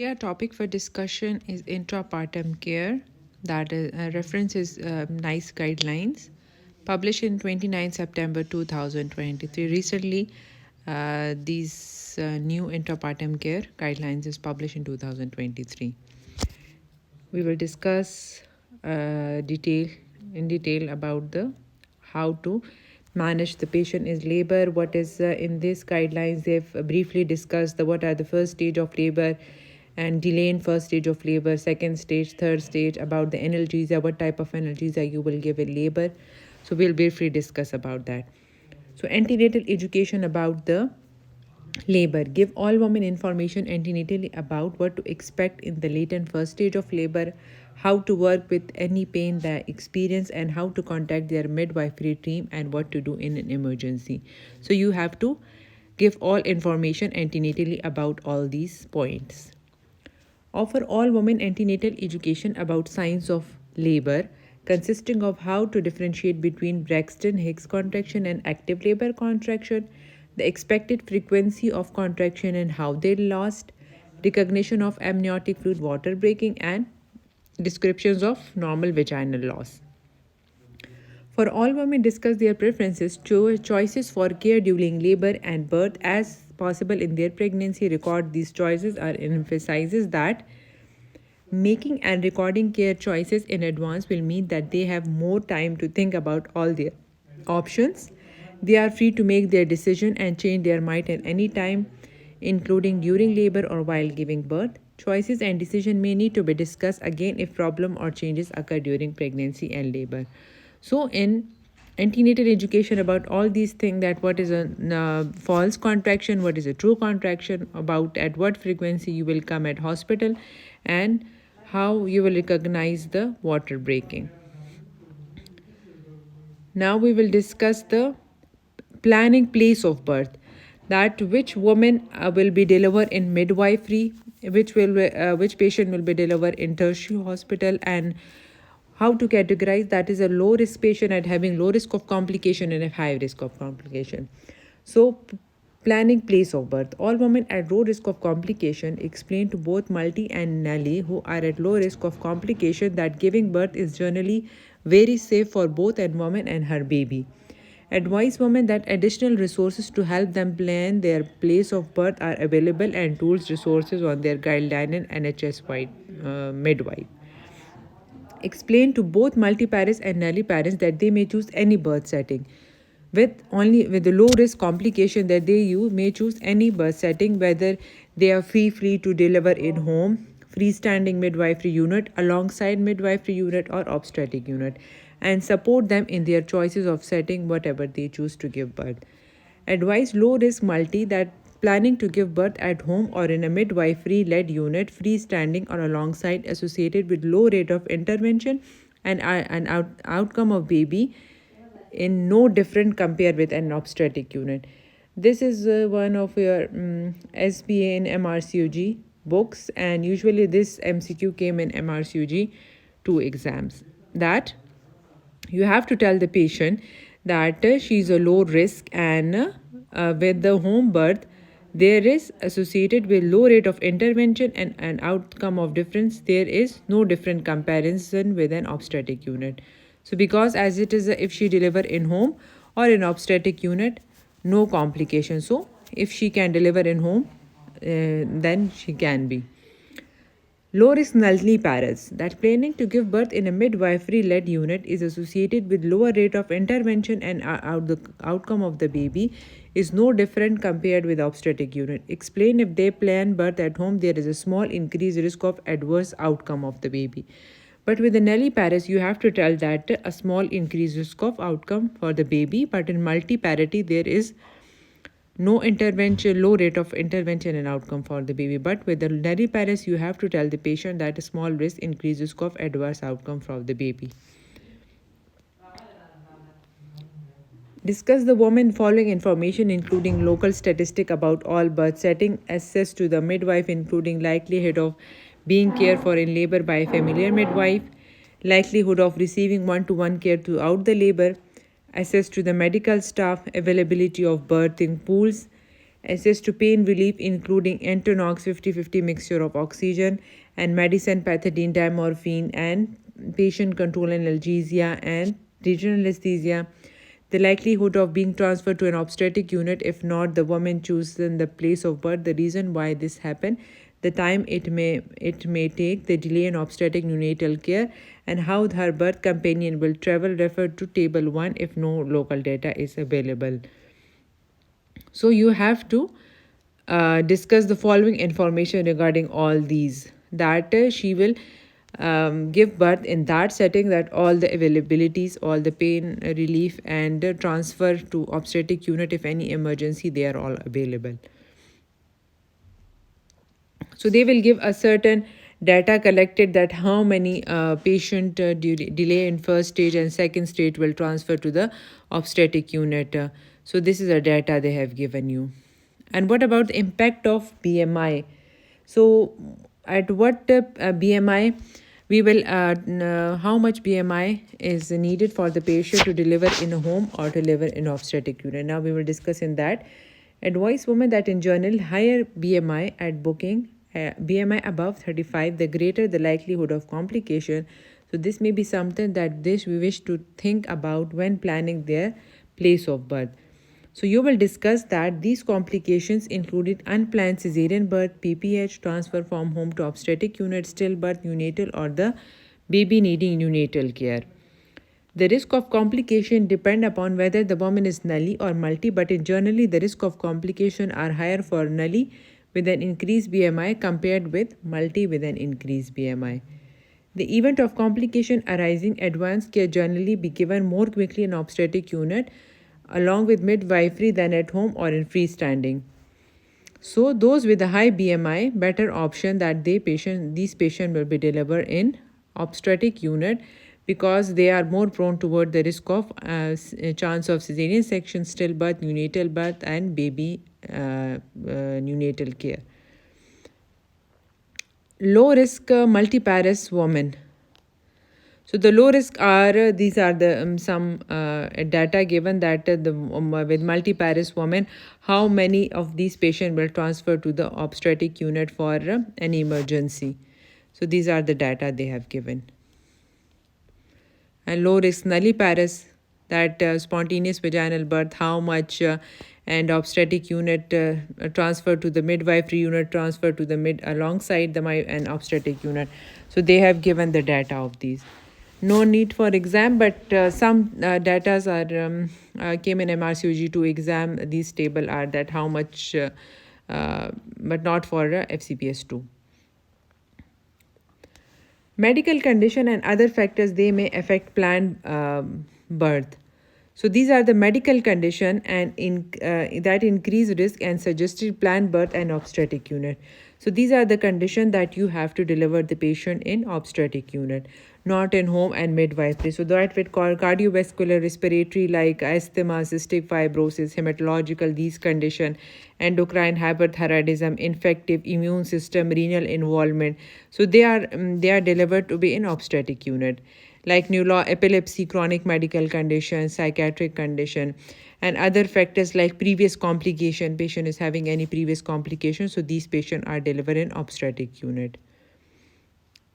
Our topic for discussion is intrapartum care. That is, reference is NICE guidelines, published in 29 September 2023. Recently, these new intrapartum care guidelines is published in 2023. We will discuss in detail about the how to manage the patient is labor. What is in these guidelines? They've briefly discussed the what are the first stage of labor and delay in first stage of labor, second stage, third stage, about the analgesia, what type of analgesia you will give in labor. So we'll briefly discuss about that. So antenatal education about the labor. Give all women information antenatally about what to expect in the late and first stage of labor, how to work with any pain they experience, and how to contact their midwifery team and what to do in an emergency. So you have to give all information antenatally about all these points. Offer all women antenatal education about signs of labor, consisting of how to differentiate between Braxton Hicks contraction and active labor contraction, the expected frequency of contraction and how they last, recognition of amniotic fluid water breaking, and descriptions of normal vaginal loss. For all women, discuss their preferences, choices for care during labor and birth as possible in their pregnancy. Record these choices and emphasizes that making and recording care choices in advance will mean that they have more time to think about all their options. They are free to make their decision and change their mind at any time, including during labor or while giving birth. Choices and decision may need to be discussed again if problem or changes occur during pregnancy and labor. So in antenatal education about all these things, that what is a false contraction, what is a true contraction, about at what frequency you will come at hospital, and how you will recognize the water breaking. Now we will discuss the planning place of birth, that which woman will be delivered in midwifery, which patient will be delivered in tertiary hospital, and how to categorize that is a low risk patient at having low risk of complication and a high risk of complication. So planning place of birth. All women at low risk of complication explain to both Multi and Nelly, who are at low risk of complication, that giving birth is generally very safe for both a woman and her baby. Advise women that additional resources to help them plan their place of birth are available and tools resources on their guideline and NHS wide midwife. Explain to both multi-parents and Nelly parents that they may choose any birth setting. With the low risk complication that they may choose any birth setting, whether they are free to deliver in home, freestanding midwifery unit, alongside midwifery unit, or obstetric unit, and support them in their choices of setting whatever they choose to give birth. Advise low risk multi that planning to give birth at home or in a midwifery led unit, freestanding or alongside, associated with low rate of intervention and outcome of baby in no different compared with an obstetric unit. This is one of your SBA in MRCOG books, and usually this MCQ came in MRCOG 2 exams. That you have to tell the patient that she's a low risk, and with the home birth there is associated with low rate of intervention and an outcome of difference. There is no different comparison with an obstetric unit. So because as it is if she deliver in home or in obstetric unit, no complication. So if she can deliver in home, then she can be. Low risk nulliparous, that planning to give birth in a midwifery led unit is associated with lower rate of intervention and the outcome of the baby is no different compared with obstetric unit. Explain if they plan birth at home, there is a small increased risk of adverse outcome of the baby. But with the nulliparous, you have to tell that a small increased risk of outcome for the baby, but in multiparity, there is no intervention, low rate of intervention and outcome for the baby. But with the nulliparous, you have to tell the patient that a small risk, increased risk of adverse outcome for the baby. Discuss the woman following information, including local statistic about all birth setting, access to the midwife, including likelihood of being cared for in labor by a familiar midwife, likelihood of receiving one-to-one care throughout the labor, access to the medical staff, availability of birthing pools, Access to pain relief, including Entonox 50-50 mixture of oxygen and medicine, pethidine, diamorphine, and patient control analgesia and regional anesthesia. The likelihood of being transferred to an obstetric unit if not the woman chosen the place of birth, the reason why this happened, the time it may take, the delay in obstetric neonatal care, and how her birth companion will travel. Refer to table 1 if no local data is available. So you have to discuss the following information regarding all these, that she will give birth in that setting, that all the availabilities, all the pain relief, and transfer to obstetric unit if any emergency, they are all available. So they will give a certain data collected, that how many patient delay in first stage and second stage will transfer to the obstetric unit. So this is a data they have given you. And what about the impact of BMI? So at what BMI we will how much BMI is needed for the patient to deliver in a home or deliver in obstetric unit. Now we will discuss in that. Advise women that in general higher BMI at booking, BMI above 35, the greater the likelihood of complication. So this may be something that this we wish to think about when planning their place of birth. So you will discuss that these complications included unplanned cesarean birth, PPH, transfer from home to obstetric unit, stillbirth, neonatal, or the baby needing neonatal care. The risk of complication depend upon whether the woman is nully or multi, but in generally the risk of complication are higher for nully with an increased BMI compared with multi with an increased BMI. The event of complication arising, advanced care generally be given more quickly in obstetric unit along with midwifery than at home or in freestanding. So those with a high BMI, better option that these patients will be delivered in obstetric unit because they are more prone toward the risk of chance of cesarean section, stillbirth, neonatal birth, and baby neonatal care. Low risk multiparous women. So the low risk are these are the some data given that with multiparous women, how many of these patients will transfer to the obstetric unit for an emergency. So these are the data they have given. And low risk nulliparous, that spontaneous vaginal birth, how much, and obstetric unit transfer to the midwifery unit, transfer to the mid alongside the and obstetric unit. So they have given the data of these. No need for exam, but some datas are came in MRCOG to exam. These table are that how much, but not for FCPS 2. Medical condition and other factors, they may affect planned birth. So these are the medical condition and that increase risk and suggested planned birth and obstetric unit. So these are the condition that you have to deliver the patient in obstetric unit, not in home and midwifery. So that with cardiovascular, respiratory like asthma, cystic fibrosis, hematological, these condition, endocrine hyperthyroidism, infective, immune system, renal involvement. So they are delivered to be in obstetric unit, like neuro, epilepsy, chronic medical condition, psychiatric condition, and other factors like previous complication. Patient is having any previous complication, so these patients are delivered in obstetric unit.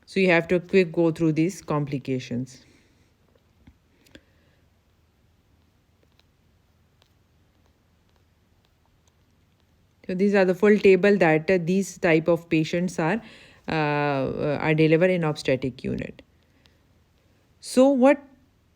So you have to quick go through these complications. So these are the full table that these type of patients are delivered in obstetric unit. So what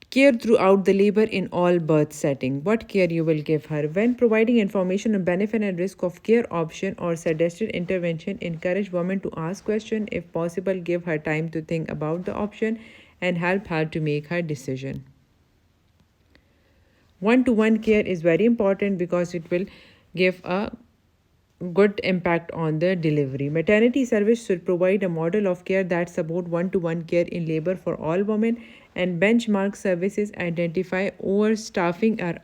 care throughout the labor in all birth setting? What care you will give her? When providing information on benefit and risk of care option or suggested intervention, encourage women to ask question. If possible, give her time to think about the option and help her to make her decision. One-to-one care is very important because it will give a good impact on the delivery. Maternity service should provide a model of care that support one-to-one care in labor for all women, and benchmark services identify overstaffing or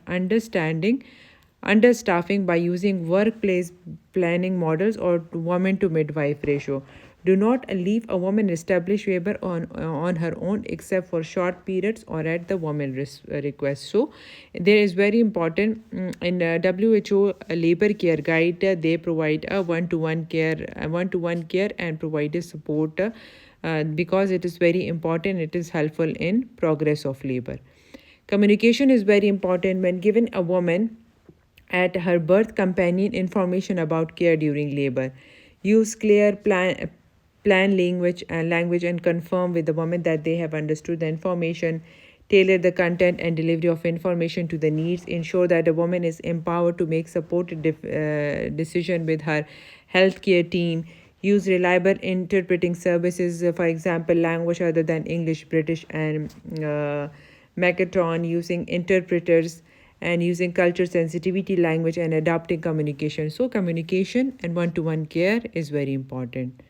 understaffing by using workplace planning models or woman to midwife ratio. Do not leave a woman establish labor on her own except for short periods or at the woman request. So there is very important in WHO labor care guide. They provide a one-to-one care and provide a support because it is very important. It is helpful in progress of labor. Communication is very important when given a woman at her birth companion information about care during labor. Use clear plan language and confirm with the woman that they have understood the information. Tailor the content and delivery of information to the needs. Ensure that a woman is empowered to make supported decision with her healthcare team. Use reliable interpreting services, for example, language other than English, British, and Megatron, using interpreters and using culture sensitivity language and adapting communication. So communication and one-to-one care is very important.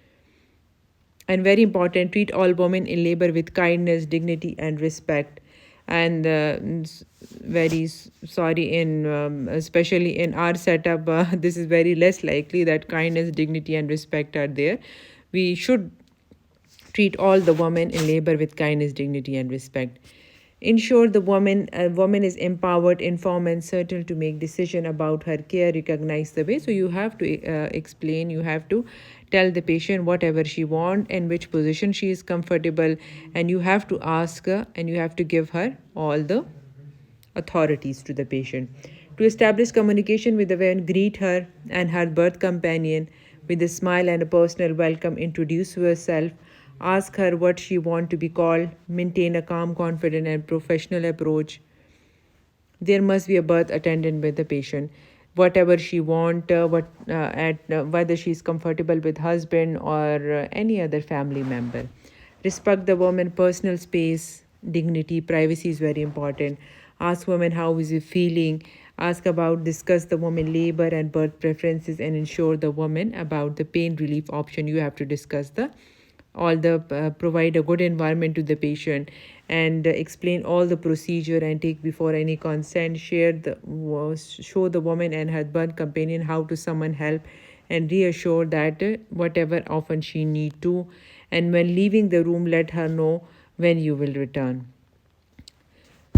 And very important, treat all women in labor with kindness, dignity, and respect. And very sorry, in especially in our setup, this is very less likely that kindness, dignity, and respect are there. We should treat all the women in labor with kindness, dignity, and respect. Ensure the woman is empowered, informed, and certain to make decision about her care. Recognize the way. So you have to explain. You have to tell the patient whatever she wants and which position she is comfortable, and you have to ask her and you have to give her all the authorities to the patient. To establish communication with the woman, greet her and her birth companion with a smile and a personal welcome. Introduce herself. Ask her what she wants to be called. Maintain a calm, confident, and professional approach. There must be a birth attendant with the patient. Whatever she want, whether she is comfortable with husband or any other family member. Respect the woman personal space, dignity, privacy is very important. Ask woman how is he feeling. Discuss the woman labor and birth preferences, and ensure the woman about the pain relief option. You have to discuss provide a good environment to the patient, and explain all the procedure and take before any consent. Show the woman and her birth companion how to summon help, and reassure that whatever often she need to, and when leaving the room let her know when you will return.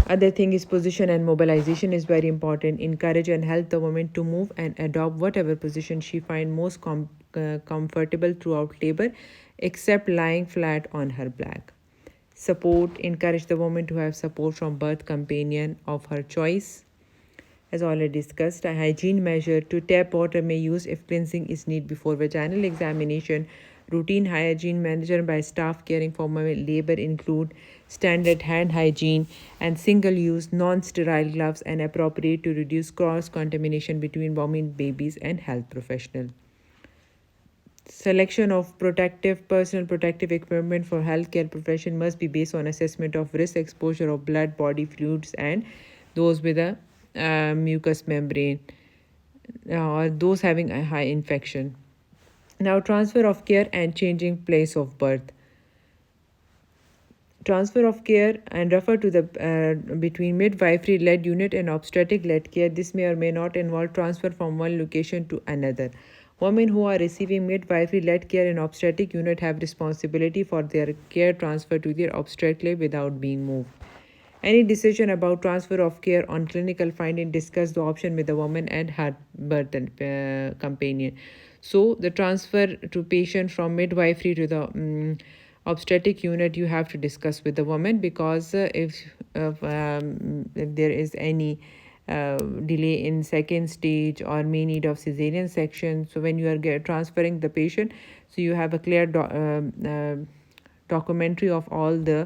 Other thing is position and mobilization is very important. Encourage and help the woman to move and adopt whatever position she find most comfortable throughout labor, except lying flat on her back. Support, encourage the woman to have support from birth companion of her choice. As already discussed, a hygiene measure to tap water may use if cleansing is needed before vaginal examination. Routine hygiene managed by staff caring for labor include standard hand hygiene and single-use non-sterile gloves, and appropriate to reduce cross-contamination between women, babies, and health professionals. Selection of personal protective equipment for healthcare profession must be based on assessment of risk exposure of blood, body fluids, and those with a mucous membrane or those having a high infection. Now, transfer of care and changing place of birth. Transfer of care and refer to the between midwifery-led unit and obstetric-led care. This may or may not involve transfer from one location to another. Women who are receiving midwifery-led care in obstetric unit have responsibility for their care transfer to their obstetric without being moved. Any decision about transfer of care on clinical finding, discuss the option with the woman and her birth companion. So the transfer to patient from midwifery to the obstetric unit, you have to discuss with the woman, because if there is any delay in second stage or may need of cesarean section, so when you are transferring the patient, so you have a clear documentary of all the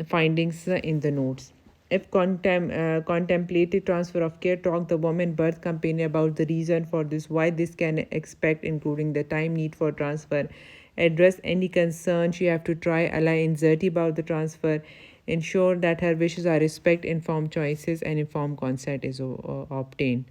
findings in the notes. If contemplated transfer of care, talk the woman birth companion about the reason for this, why this can expect, including the time need for transfer. Address any concern she have to try, ally anxiety about the transfer. Ensure that her wishes are respect informed choices and informed consent is obtained.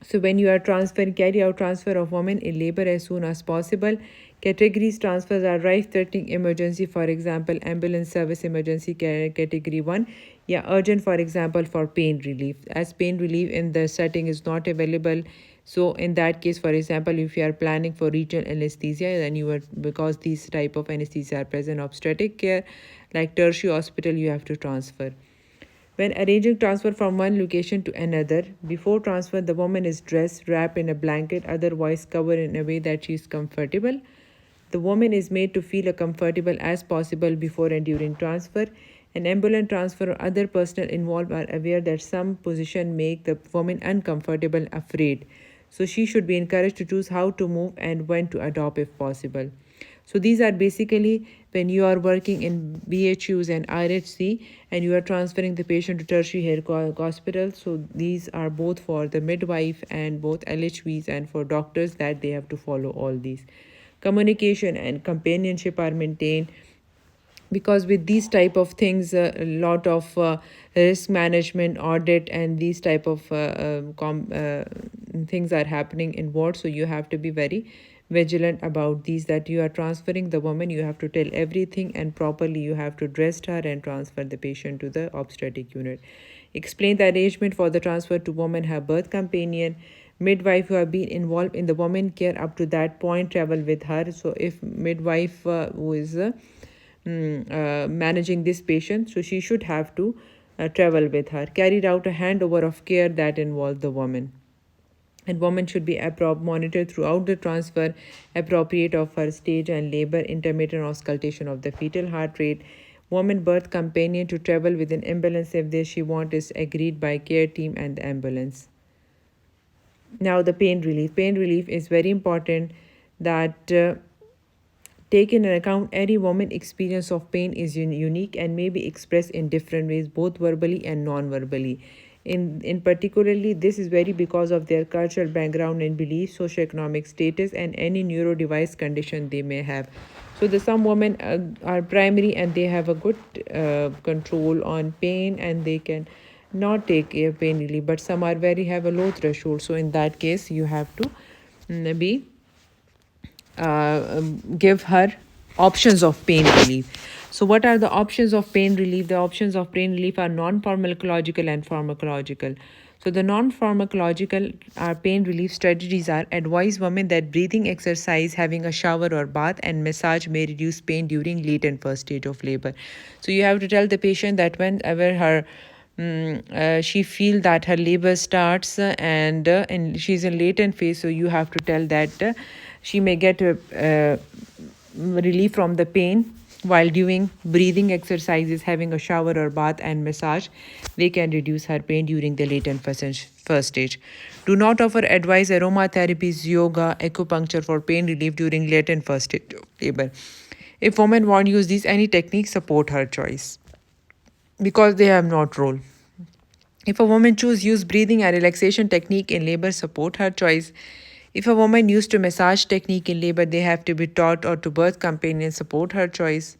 So when you are transferring, carry out transfer of women in labor as soon as possible. Categories transfers are life-threatening emergency, for example, ambulance service emergency category 1. Yeah, urgent, for example, for pain relief. As pain relief in the setting is not available, So in that case, for example, if you are planning for regional anesthesia, then you are, because these type of anesthesia are present obstetric care, like tertiary hospital, you have to transfer. When arranging transfer from one location to another, before transfer, the woman is dressed, wrapped in a blanket, otherwise covered in a way that she is comfortable. The woman is made to feel as comfortable as possible before and during transfer. An ambulance transfer or other personnel involved are aware that some position make the woman uncomfortable, afraid. So she should be encouraged to choose how to move and when to adopt if possible. So these are basically when you are working in BHUs and RHC and you are transferring the patient to tertiary hospital. So these are both for the midwife and both LHVs and for doctors that they have to follow all these. Communication and companionship are maintained, because with these type of things a lot of risk management, audit, and these type of things are happening in ward. So you have to be very vigilant about these, that you are transferring the woman, you have to tell everything, and properly you have to dress her and transfer the patient to the obstetric unit. Explain the arrangement for the transfer to woman, her birth companion, midwife who have been involved in the woman care up to that point travel with her. So if midwife who is managing this patient, so she should have to travel with her. Carried out a handover of care that involved the woman. And woman should be monitored throughout the transfer, appropriate of her stage and labor, intermittent auscultation of the fetal heart rate. Woman birth companion to travel with an ambulance if this she want is agreed by care team and the ambulance. Now the pain relief. Pain relief is very important, that take in account every woman's experience of pain is unique and may be expressed in different ways, both verbally and non-verbally. In particularly, this is very because of their cultural background and beliefs, socioeconomic status, and any neuro device condition they may have. So the some women are primary and they have a good control on pain and they can not take a pain relief, but some are very have a low threshold. So in that case, you have to be give her options of pain relief. So what are the options of pain relief? The options of pain relief are non-pharmacological and pharmacological. So the non-pharmacological pain relief strategies are: advise women that breathing exercise, having a shower or bath, and massage may reduce pain during late and first stage of labor. So you have to tell the patient that whenever her she feel that her labor starts and she's in latent phase, so you have to tell that she may get relief from the pain while doing breathing exercises, having a shower or bath, and massage. They can reduce her pain during the latent first stage. Do not offer advice aromatherapies, yoga, acupuncture for pain relief during latent first stage of labor. If women want to use these any technique, support her choice, because they have not role. If a woman choose use breathing and relaxation technique in labor, support her choice. If a woman used to massage technique in labor, they have to be taught, or to birth companion, support her choice.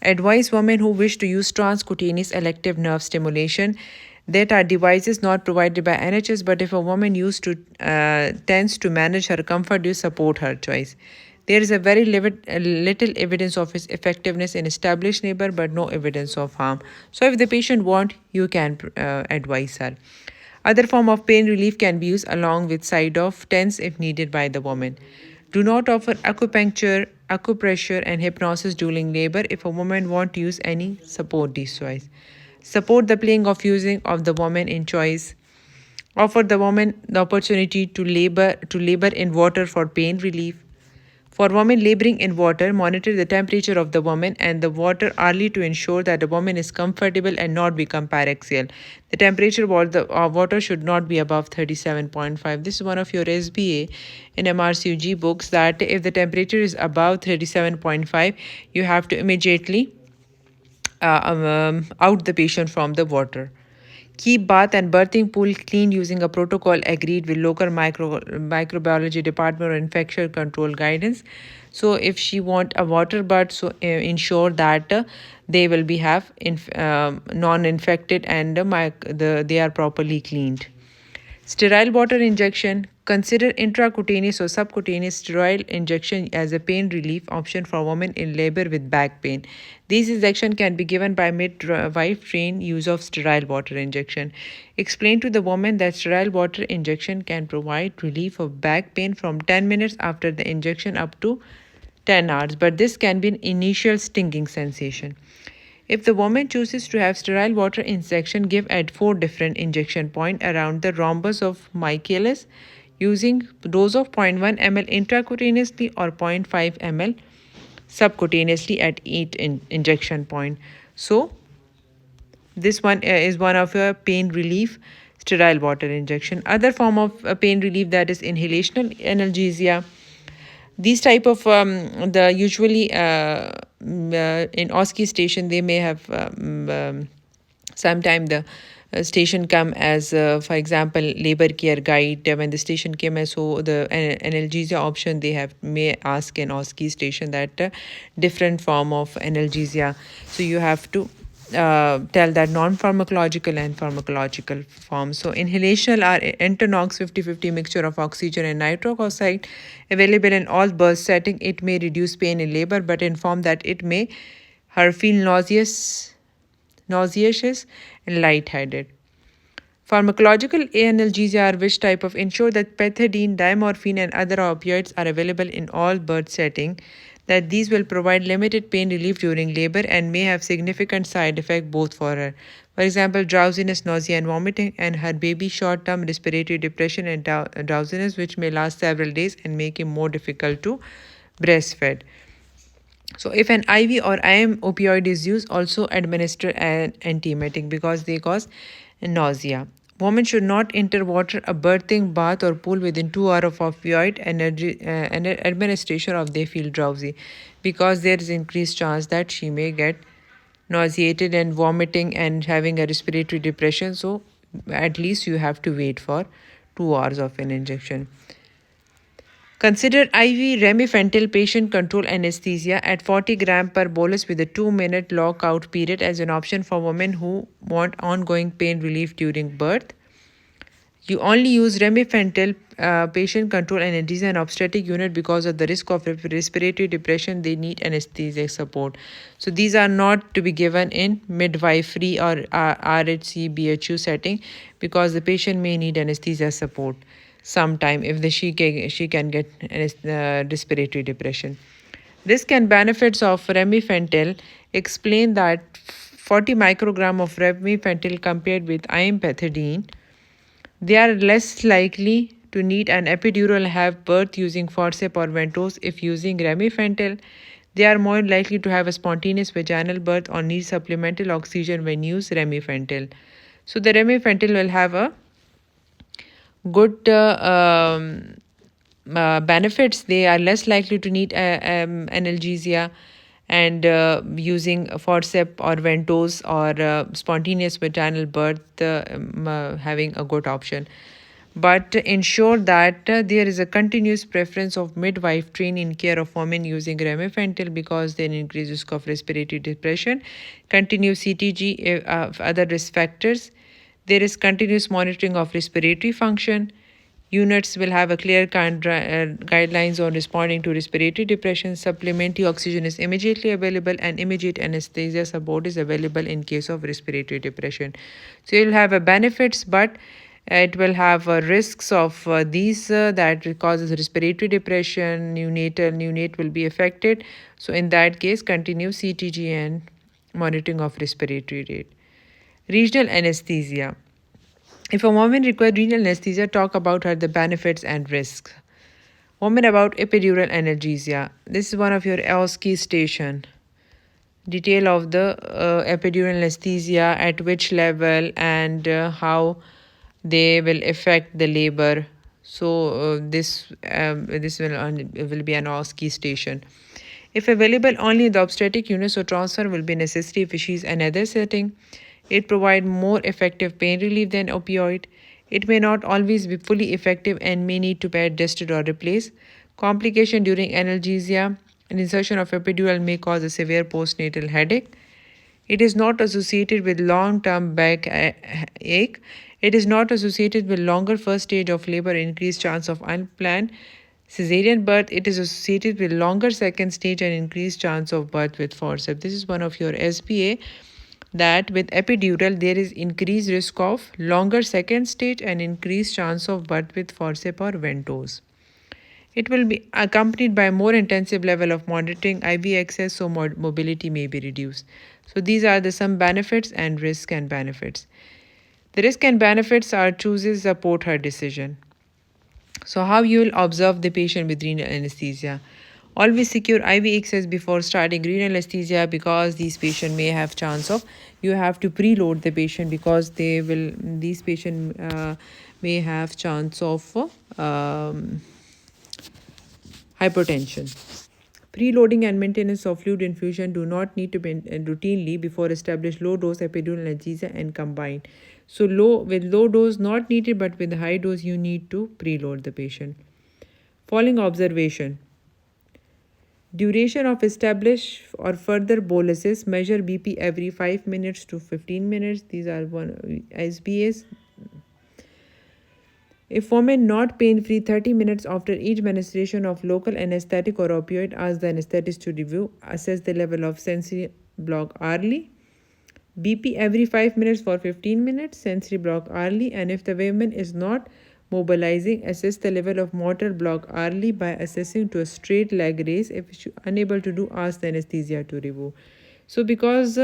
Advise women who wish to use transcutaneous elective nerve stimulation, that are devices not provided by NHS, but if a woman used to tends to manage her comfort, you support her choice. There is a very little evidence of its effectiveness in established labor, but no evidence of harm. So if the patient want, you can advise her. Other form of pain relief can be used along with side of TENS if needed by the woman. Do not offer acupuncture, acupressure, and hypnosis during labor. If a woman want to use any, support this choice. Support the playing of using of the woman in choice. Offer the woman the opportunity to labor in water for pain relief. For women laboring in water, monitor the temperature of the woman and the water early to ensure that the woman is comfortable and not become paraxial. The temperature of the water should not be above 37.5. This is one of your SBA in MRCOG books, that if the temperature is above 37.5, you have to immediately out the patient from the water. Keep bath and birthing pool clean using a protocol agreed with local microbiology department or infection control guidance. So if she want a water bath, so ensure that they will be non-infected and they are properly cleaned. Sterile water injection. Consider intracutaneous or subcutaneous sterile injection as a pain relief option for women in labor with back pain. These injections can be given by midwife trained use of sterile water injection. Explain to the woman that sterile water injection can provide relief of back pain from 10 minutes after the injection up to 10 hours, but this can be an initial stinging sensation. If the woman chooses to have sterile water injection, give at 4 different injection points around the rhombus of Michaelis using dose of 0.1 ml intracutaneously or 0.5 ml subcutaneously at each injection point. So this one is one of a pain relief sterile water injection. Other form of pain relief, that is inhalational analgesia. These type of the usually in OSCE station they may have sometime the station come as for example labor care guide. When the station came as so the analgesia option they have may ask in OSCE station that different form of analgesia, so you have to tell that non-pharmacological and pharmacological forms. So inhalational are Entonox 50-50 mixture of oxygen and nitric oxide available in all birth setting. It may reduce pain in labor but inform that it may her feel nauseous and lightheaded. Pharmacological analgesia are which type of ensure that pethidine, diamorphine and other opioids are available in all birth setting, that these will provide limited pain relief during labor and may have significant side effect both for her. For example, drowsiness, nausea and vomiting, and her baby short-term respiratory depression and drowsiness which may last several days and make him more difficult to breastfeed. So if an IV or IM opioid is used, also administer an antiemetic because they cause nausea. Women should not enter water, a birthing bath or pool within 2 hours of opioid administration of they feel drowsy, because there is increased chance that she may get nauseated and vomiting and having a respiratory depression. So at least you have to wait for 2 hours of an injection. Consider IV remifentanil patient control anesthesia at 40 gram per bolus with a 2-minute lockout period as an option for women who want ongoing pain relief during birth. You only use remifentanil patient control anesthesia and obstetric unit because of the risk of respiratory depression. They need anesthesia support. So these are not to be given in midwifery or RHC BHU setting because the patient may need anesthesia support sometime if she can get respiratory depression. Risk and benefits of remifentanil. Explain that 40 microgram of remifentanil compared with imethadone, they are less likely to need an epidural have birth using forceps or ventouse. If using remifentanil, they are more likely to have a spontaneous vaginal birth or need supplemental oxygen when use remifentanil. So the remifentanil will have a good benefits. They are less likely to need analgesia, and using forceps or ventouse or spontaneous vaginal birth having a good option. But ensure that there is a continuous preference of midwife trained in care of women using remifentanil because they increase risk of respiratory depression. Continue CTG of other risk factors. There is continuous monitoring of respiratory function. Units will have a clear guidelines on responding to respiratory depression. Supplementary oxygen is immediately available and immediate anesthesia support is available in case of respiratory depression. So you'll have a benefits, but it will have risks of these that causes respiratory depression. Neonate will be affected. So in that case, continue CTG and monitoring of respiratory rate. Regional anesthesia. If a woman requires renal anesthesia, talk about her the benefits and risks. Woman about epidural analgesia. This is one of your OSCE station. Detail of the epidural anesthesia, at which level and how they will affect the labor. So this will be an OSCE station. If available only in the obstetric unit, so transfer will be necessary if she is another setting. It provides more effective pain relief than opioid. It may not always be fully effective and may need to be adjusted or replaced. Complication during analgesia. An insertion of epidural may cause a severe postnatal headache. It is not associated with long-term back ache It is not associated with longer first stage of labor, increased chance of unplanned cesarean birth. It is associated with longer second stage and increased chance of birth with forceps. This is one of your SPA, that with epidural there is increased risk of longer second stage and increased chance of birth with forceps or ventouse. It will be accompanied by more intensive level of monitoring IV access, so mobility may be reduced. So these are the some benefits and risk and benefits. The risk and benefits are chooses support her decision. So how you will observe the patient with renal anesthesia. Always secure IV access before starting renal anesthesia, because these patient may have chance of, you have to preload the patient because these patient may have chance of hypertension. Preloading and maintenance of fluid infusion do not need to be routinely before established low dose epidural analgesia and combined. So low dose not needed, but with high dose you need to preload the patient. Following observation. Duration of established or further boluses. Measure BP every 5 minutes to 15 minutes. These are one SBAs. If woman not pain-free 30 minutes after each administration of local anesthetic or opioid, ask the anesthetist to review, assess the level of sensory block hourly. BP every 5 minutes for 15 minutes, sensory block hourly, and if the woman is not mobilizing, assess the level of motor block hourly by assessing to a straight leg raise. If she unable to do, ask the anesthesia to review. So because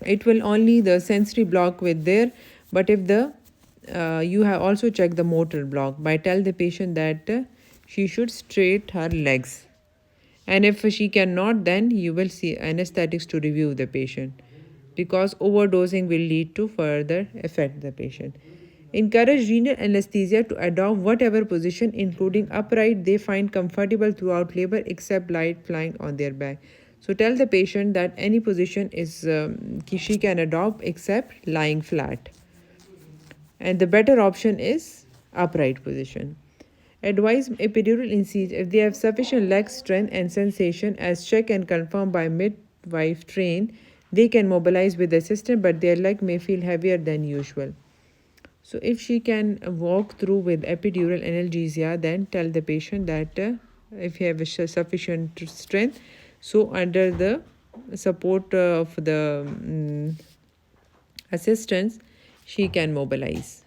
it will only the sensory block with there, but if the you have also checked the motor block by tell the patient that she should straight her legs, and if she cannot, then you will see anesthetics to review the patient, because overdosing will lead to further affect the patient. Encourage renal anesthesia to adopt whatever position, including upright, they find comfortable throughout labor except lying on their back. So tell the patient that any position is she can adopt except lying flat, and the better option is upright position. Advise epidural incision if they have sufficient leg strength and sensation, as checked and confirmed by midwife trained. They can mobilize with the system, but their leg may feel heavier than usual. So if she can walk through with epidural analgesia, then tell the patient that if you have sufficient strength, so under the support of the assistance, she can mobilize.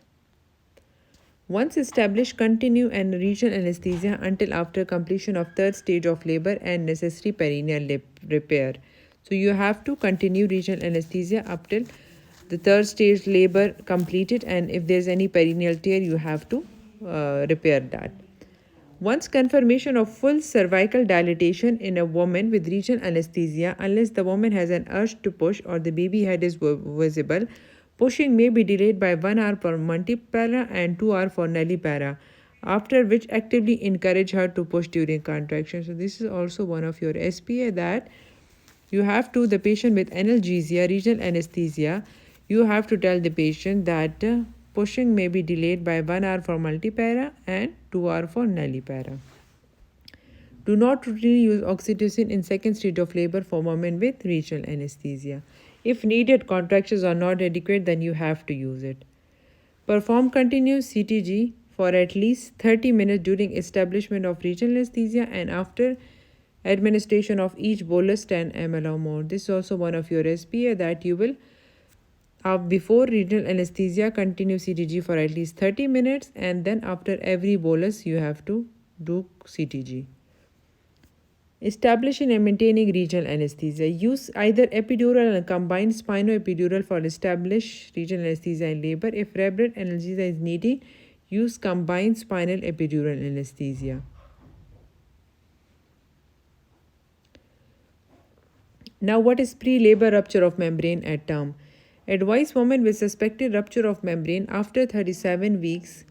Once established, continue and regional anesthesia until after completion of third stage of labor and necessary perineal repair. So you have to continue regional anesthesia up till the third stage labor completed, and if there's any perineal tear, you have to repair that. Once confirmation of full cervical dilatation in a woman with regional anesthesia, unless the woman has an urge to push or the baby head is visible, pushing may be delayed by 1 hour for multipara and 2 hours for nullipara, after which actively encourage her to push during contraction. So this is also one of your SPA, that you have to, the patient with analgesia, regional anesthesia, you have to tell the patient that pushing may be delayed by 1 hour for multipara and 2 hours for nullipara. Do not routinely use oxytocin in second stage of labor for women with regional anesthesia. If needed, contractions are not adequate, then you have to use it. Perform continuous CTG for at least 30 minutes during establishment of regional anesthesia and after administration of each bolus 10 ml or more. This is also one of your SPA, that you will before regional anesthesia continue CTG for at least 30 minutes, and then after every bolus you have to do CTG. Establishing and maintaining regional anesthesia. Use either epidural and combined spino-epidural for established regional anesthesia in labor. If rebrand analgesia is needed, use combined spinal epidural anesthesia. Now, what is pre-labor rupture of membrane at term? Advise women with suspected rupture of membrane after 37 weeks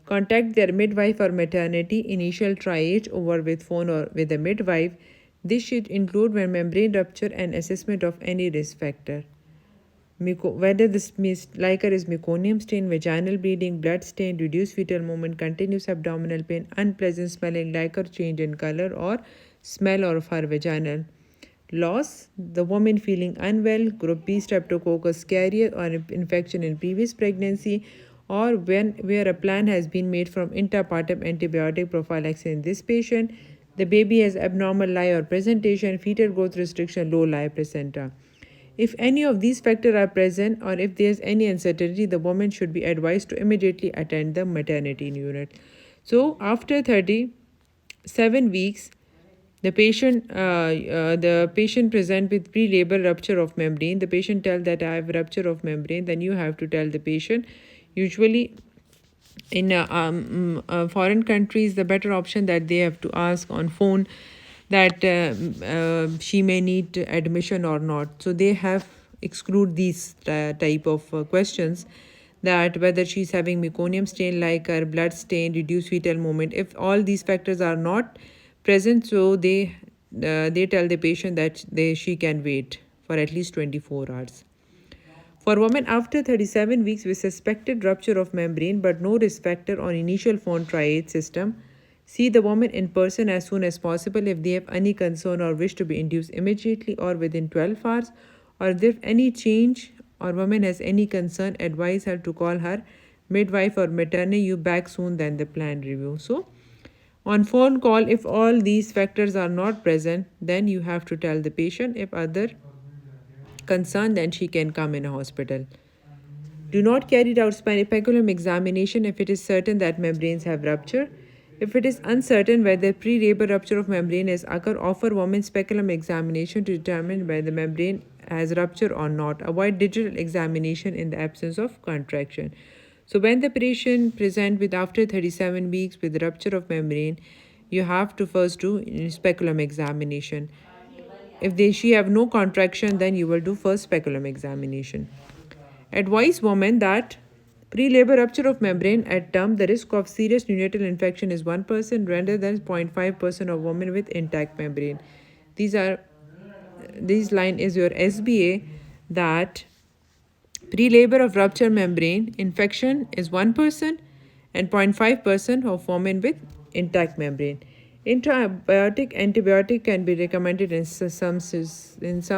contact their midwife or maternity initial triage over with phone or with a midwife. This should include when membrane rupture and assessment of any risk factor. Whether this liquor is meconium stain, vaginal bleeding, blood stain, reduced fetal movement, continuous abdominal pain, unpleasant smelling, liquor change in color or smell of her vaginal loss, the woman feeling unwell, group B streptococcus carrier or infection in previous pregnancy, or when where a plan has been made from intrapartum antibiotic prophylaxis in this patient, the baby has abnormal lie or presentation, fetal growth restriction, low lie placenta. If any of these factors are present or if there is any uncertainty, the woman should be advised to immediately attend the maternity unit. So after 37 weeks, the patient present with pre-labor rupture of membrane. The patient tell that I have rupture of membrane. Then you have to tell the patient. Usually, in foreign countries, the better option that they have to ask on phone that she may need admission or not. So they have exclude these type of questions, that whether she's having meconium stain like her, blood stain, reduced fetal movement. If all these factors are not present, so they tell the patient that she can wait for at least 24 hours. For women after 37 weeks with suspected rupture of membrane but no risk factor on initial phone triage system, see the woman in person as soon as possible if they have any concern or wish to be induced immediately or within 12 hours, or if any change or woman has any concern, advise her to call her midwife or maternal you back soon than the planned review. So on phone call, if all these factors are not present, then you have to tell the patient. If other concern, then she can come in a hospital. Do not carry out speculum examination if it is certain that membranes have rupture. If it is uncertain whether pre-labor rupture of membrane has occurred, offer woman speculum examination to determine whether the membrane has rupture or not. Avoid digital examination in the absence of contraction. So when the patient present with after 37 weeks with rupture of membrane, you have to first do speculum examination. If she have no contraction, then you will do first speculum examination. Advise women that pre-labor rupture of membrane at term, the risk of serious neonatal infection is 1% rather than 0.5% of women with intact membrane. This line is your SBA, that pre-labor of rupture membrane infection is 1% and 0.5% of women with intact membrane. Intrabiotic antibiotic can be recommended in some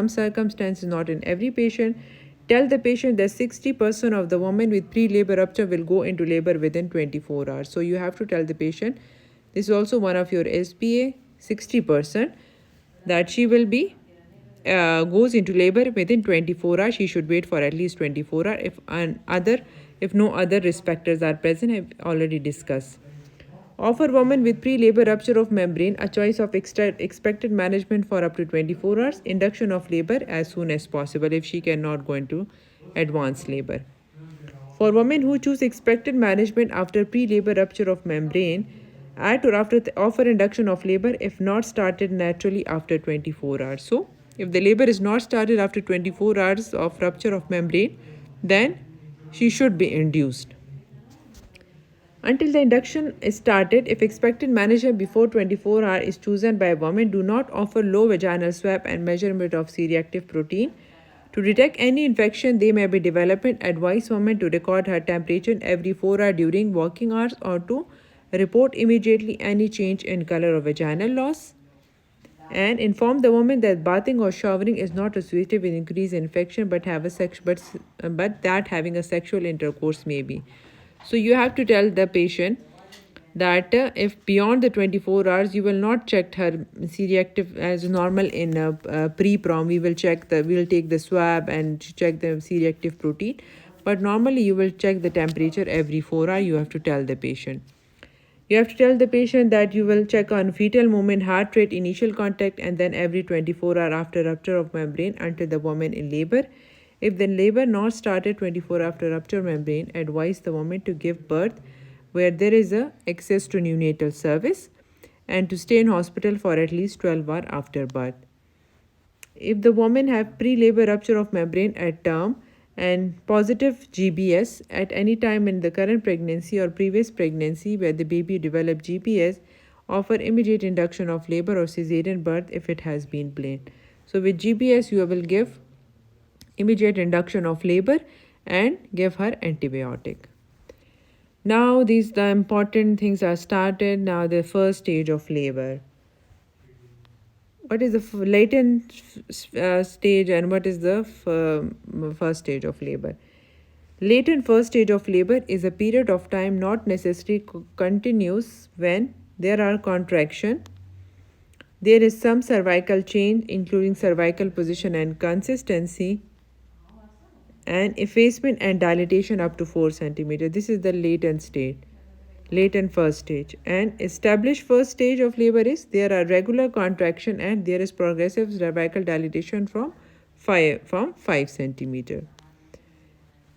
circumstances, not in every patient. Tell the patient that 60% of the women with pre-labor rupture will go into labor within 24 hours. So you have to tell the patient, this is also one of your SPA, 60%, that she will be goes into labor within 24 hours. She should wait for at least 24 hours if no other risk factors are present. I've already discussed. Offer women with pre-labor rupture of membrane a choice of expected management for up to 24 hours, induction of labor as soon as possible if she cannot go into advanced labor. For women who choose expected management after pre-labor rupture of membrane, at or after offer induction of labor if not started naturally after 24 hours. So, if the labor is not started after 24 hours of rupture of membrane, then she should be induced. Until the induction is started, if expected management before 24 hours is chosen by a woman, do not offer low vaginal swab and measurement of C-reactive protein. To detect any infection they may be developing, advise women to record her temperature every 4 hours during working hours or to report immediately any change in color or vaginal loss. And inform the woman that bathing or showering is not associated with increased infection, but that having a sexual intercourse may be. So you have to tell the patient that if beyond the 24 hours you will not check her C-reactive as normal in pre-prom, we will take the swab and check the C-reactive protein, but normally you will check the temperature every 4 hours. You have to tell the patient. You have to tell the patient that you will check on fetal movement, heart rate, initial contact, and then every 24 hours after rupture of membrane until the woman in labor. If the labor not started 24 after rupture membrane, advise the woman to give birth where there is a access to neonatal service and to stay in hospital for at least 12 hours after birth. If the woman have pre-labor rupture of membrane at term and positive GBS at any time in the current pregnancy or previous pregnancy where the baby developed GBS, offer immediate induction of labor or cesarean birth if it has been planned. So with GBS, you will give immediate induction of labor and give her antibiotic. Now the important things are started. Now the first stage of labor. What is the latent stage and what is the first stage of labor? Late and first stage of labor is a period of time not necessarily continuous when there are contraction. There is some cervical change, including cervical position and consistency, and effacement and dilatation up to 4 centimeter. This is the latent state, latent first stage. And established first stage of labor is there are regular contraction and there is progressive cervical dilatation from 5 centimeter.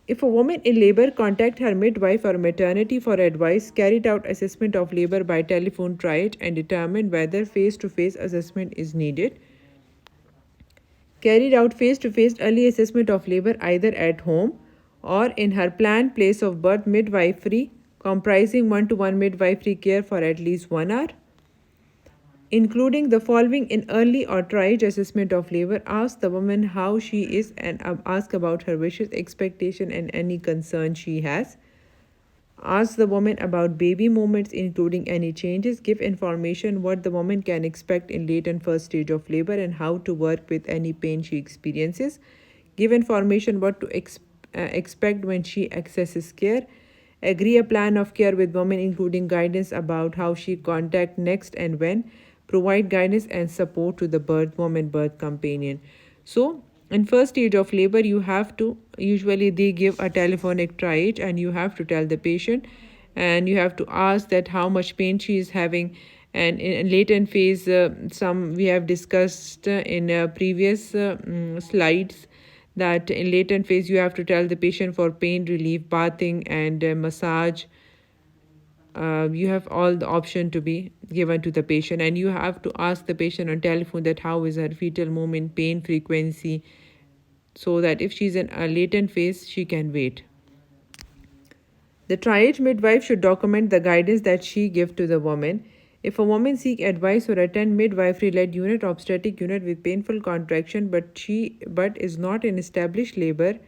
If a woman in labor contact her midwife or maternity for advice, carried out assessment of labor by telephone, triage and determine whether face-to-face assessment is needed. Carried out face-to-face early assessment of labor either at home or in her planned place of birth midwifery, comprising one-to-one midwifery care for at least 1 hour. Including the following in early or triage assessment of labor: ask the woman how she is and ask about her wishes, expectation and any concern she has. Ask the woman about baby movements, including any changes. Give information what the woman can expect in late and first stage of labor and how to work with any pain she experiences. Give information what to expect when she accesses care. Agree a plan of care with woman, including guidance about how she contact next and when. Provide guidance and support to the birth companion. So in first stage of labor, you have to usually they give a telephonic triage and you have to tell the patient and you have to ask that how much pain she is having. And in latent phase, some we have discussed in previous slides that in latent phase you have to tell the patient for pain relief, bathing and massage. You have all the option to be given to the patient and you have to ask the patient on telephone that how is her fetal movement, pain frequency, so that if she's in a latent phase she can wait. The triage midwife should document the guidance that she give to the woman. If a woman seek advice or attend midwifery-led unit, obstetric unit with painful contraction but is not in established labor,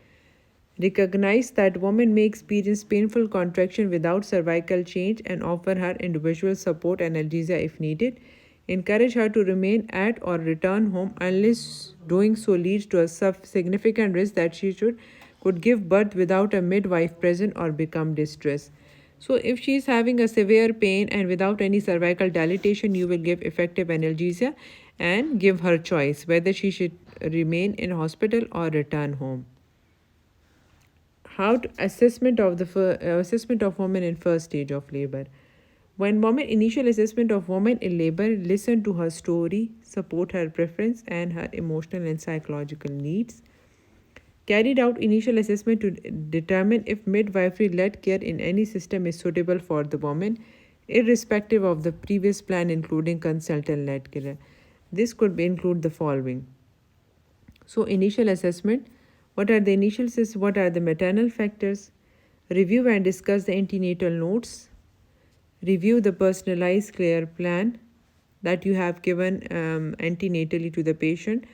recognize that woman may experience painful contraction without cervical change and offer her individual support and analgesia if needed. Encourage her to remain at or return home unless doing so leads to a significant risk that she could give birth without a midwife present or become distressed. So if she is having a severe pain and without any cervical dilatation, you will give effective analgesia and give her choice whether she should remain in hospital or return home. How to assessment of woman in first stage of labor. When woman initial assessment of woman in labor, listen to her story, support her preference and her emotional and psychological needs. Carried out initial assessment to determine if midwifery-led care in any system is suitable for the woman, irrespective of the previous plan, including consultant-led care. This could include the following. So initial assessment. What are the initial what are the maternal factors? Review and discuss the antenatal notes. Review the personalized care plan that you have given antenatally to the patient.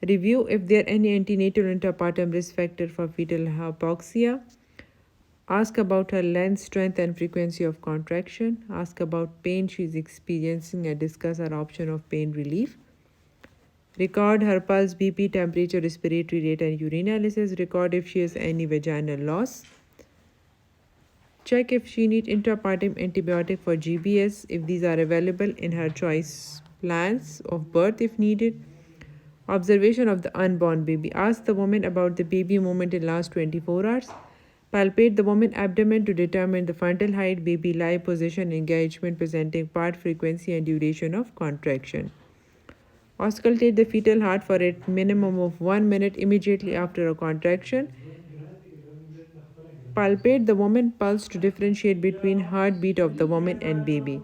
Review if there are any antenatal intrapartum risk factor for fetal hypoxia. Ask about her length, strength and frequency of contraction. Ask about pain she is experiencing and discuss her option of pain relief. Record her pulse, BP, temperature, respiratory rate and urinalysis. Record if she has any vaginal loss. Check if she needs intrapartum antibiotic for GBS, if these are available in her choice plans of birth if needed. Observation of the unborn baby. Ask the woman about the baby movement in last 24 hours. Palpate the woman's abdomen to determine the fundal height, baby lie position, engagement, presenting part, frequency and duration of contraction. Auscultate the fetal heart for a minimum of 1 minute immediately after a contraction. Palpate the woman's pulse to differentiate between heartbeat of the woman and baby.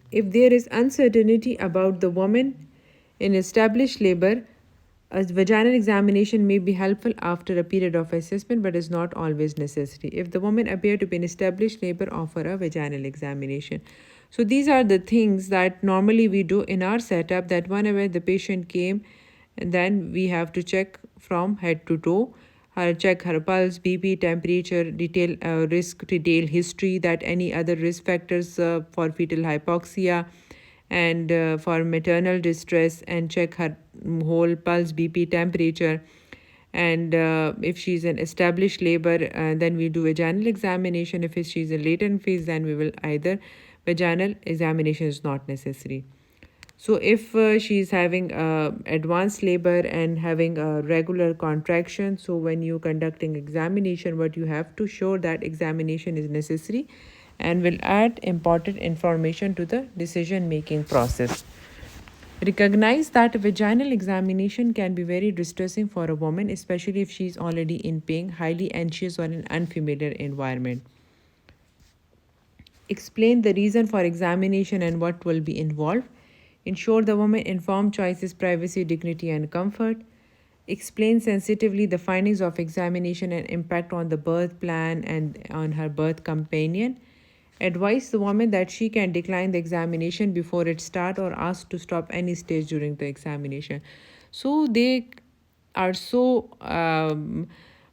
If there is uncertainty about the woman in established labor, a vaginal examination may be helpful after a period of assessment but is not always necessary. If the woman appears to be in established labor, offer a vaginal examination. So these are the things that normally we do in our setup, that whenever the patient came, and then we have to check from head to toe, check her pulse, BP, temperature, detail risk, detail history, that any other risk factors for fetal hypoxia and for maternal distress, and check her whole pulse, BP, temperature, And if she's an established labor, then we do vaginal examination. If she's in latent phase, then we will either vaginal examination is not necessary. So if she's having advanced labor and having a regular contraction, so when you conducting examination, what you have to show that examination is necessary and will add important information to the decision making process. Recognize that vaginal examination can be very distressing for a woman, especially if she is already in pain, highly anxious, or in unfamiliar environment. Explain the reason for examination and what will be involved. Ensure the woman informed choices, privacy, dignity, and comfort. Explain sensitively the findings of examination and impact on the birth plan and on her birth companion. Advise the woman that she can decline the examination before it starts or ask to stop any stage during the examination. So they are so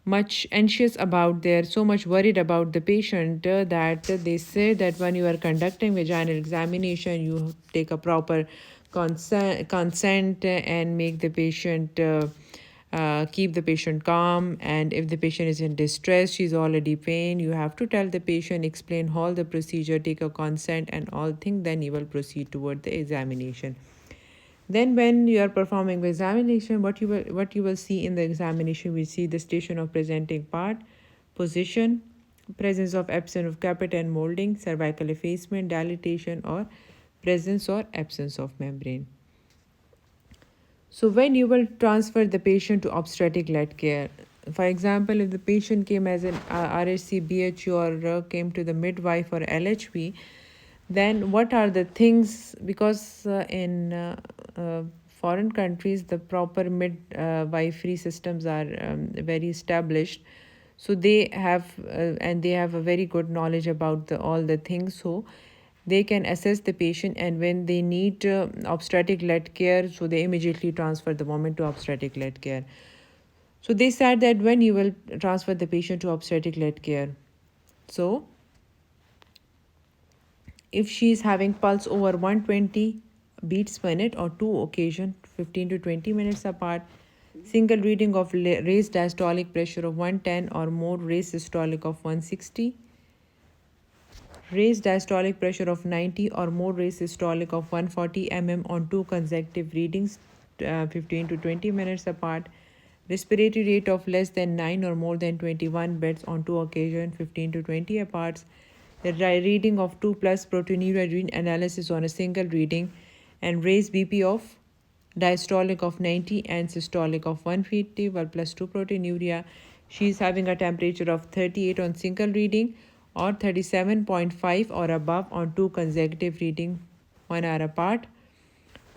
much anxious about their so much worried about the patient that they say that when you are conducting vaginal examination, you take a proper consent and make the patient keep the patient calm. And if the patient is in distress, she's already pain, you have to tell the patient, explain all the procedure, take a consent and all things, then you will proceed toward the examination. Then when you are performing the examination, what you will see in the examination, we see the station of presenting part, position, presence of absence of caput and molding, cervical effacement, dilatation, or presence or absence of membrane. So when you will transfer the patient to obstetric-led care, for example, if the patient came as an RHC, BHU, or came to the midwife or LHV, then what are the things? Because in foreign countries, the proper midwifery systems are very established. So they have and they have a very good knowledge about all the things. So they can assess the patient, and when they need obstetric-led care, so they immediately transfer the woman to obstetric-led care. So they said that when you will transfer the patient to obstetric-led care, so if she is having pulse over 120 beats per minute or two occasion 15 to 20 minutes apart, single reading of raised diastolic pressure of 110 or more, raised systolic of 160, raised diastolic pressure of 90 or more, raised systolic of 140 mm on two consecutive readings 15 to 20 minutes apart, respiratory rate of less than 9 or more than 21 beats on two occasions 15 to 20 apart, the reading of 2 plus proteinuria analysis on a single reading, and raised BP of diastolic of 90 and systolic of 150 while plus 2 proteinuria. She is having a temperature of 38 on single reading or 37.5 or above on two consecutive reading 1 hour apart.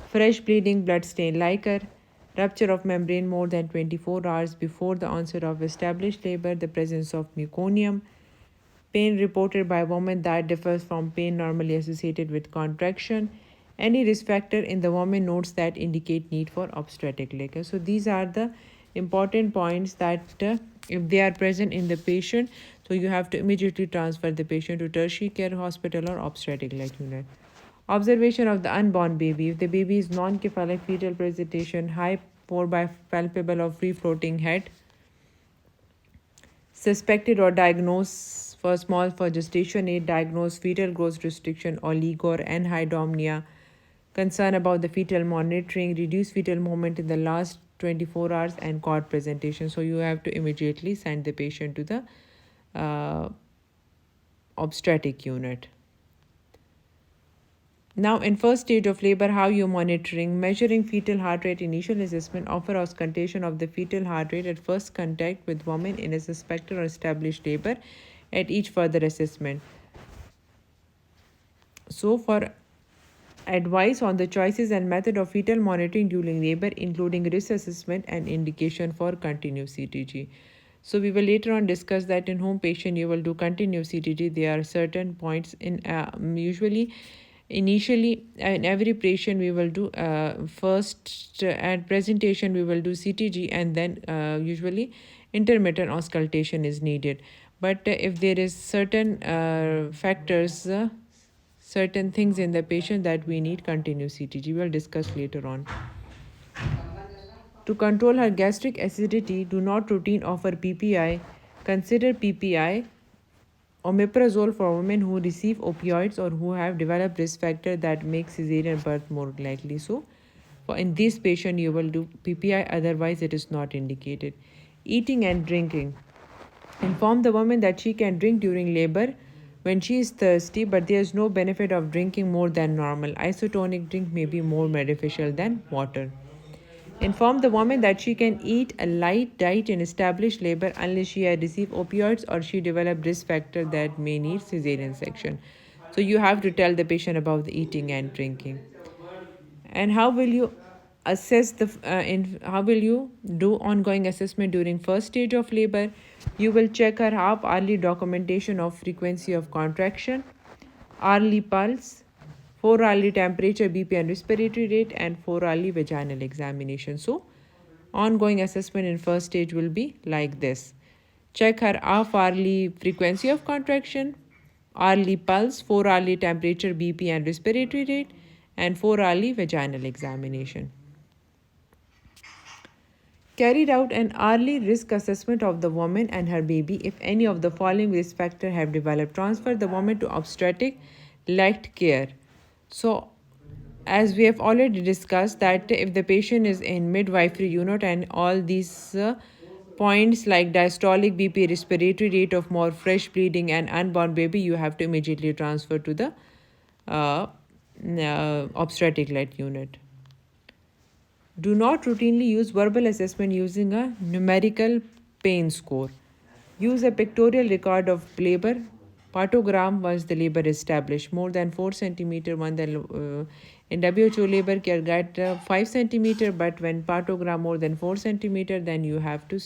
Fresh bleeding, blood stain liquor, rupture of membrane more than 24 hours before the onset of established labor, the presence of meconium, pain reported by woman that differs from pain normally associated with contraction, any risk factor in the woman notes that indicate need for obstetric labor. So these are the important points that if they are present in the patient, so you have to immediately transfer the patient to tertiary care hospital or obstetric unit. Observation of the unborn baby. If the baby is non-cephalic fetal presentation, high 4 by palpable or free floating head, suspected or diagnosed for small for gestation age, diagnosed fetal growth restriction, oligor, and anhedonia, concern about the fetal monitoring, reduced fetal movement in the last 24 hours, and cord presentation. So you have to immediately send the patient to the obstetric unit. Now, in first stage of labor, how you're monitoring, measuring fetal heart rate, initial assessment, offer auscultation of the fetal heart rate at first contact with woman in a suspected or established labor at each further assessment. So, for advice on the choices and method of fetal monitoring during labor, including risk assessment and indication for continuous CTG. So we will later on discuss that in home patient you will do continuous CTG. There are certain points in usually initially in every patient we will do first at presentation we will do CTG, and then usually intermittent auscultation is needed. But if there is certain factors certain things in the patient that we need continuous CTG. We'll discuss later on. To control her gastric acidity, do not routine offer PPI. Consider PPI omeprazole for women who receive opioids or who have developed risk factor that makes cesarean birth more likely. So, in this patient, you will do PPI, otherwise, it is not indicated. Eating and drinking. Inform the woman that she can drink during labor when she is thirsty, but there is no benefit of drinking more than normal. Isotonic drink may be more beneficial than water. Inform the woman that she can eat a light diet in established labor unless she had received opioids or she developed risk factor that may need cesarean section. So you have to tell the patient about the eating and drinking. And how will you assess how will you do ongoing assessment during first stage of labor? You will check her half hourly documentation of frequency of contraction, hourly pulse, 4 hourly temperature, BP and respiratory rate, and 4 hourly vaginal examination. So ongoing assessment in first stage will be like this: check her half hourly frequency of contraction, hourly pulse, 4 hourly temperature, BP and respiratory rate, and 4 hourly vaginal examination. Carried out an hourly risk assessment of the woman and her baby. If any of the following risk factors have developed, transfer the woman to obstetric led care. So, as we have already discussed, that if the patient is in midwifery unit and all these points like diastolic BP, respiratory rate of more, fresh bleeding, and unborn baby, you have to immediately transfer to the uh, obstetric led unit. Do not routinely use verbal assessment using a numerical pain score. Use a pictorial record of labor. Partogram once the labor is established. More than 4 centimeter, in WHO labor care guide 5 centimeter, but when partogram more than 4 centimeter, then you have to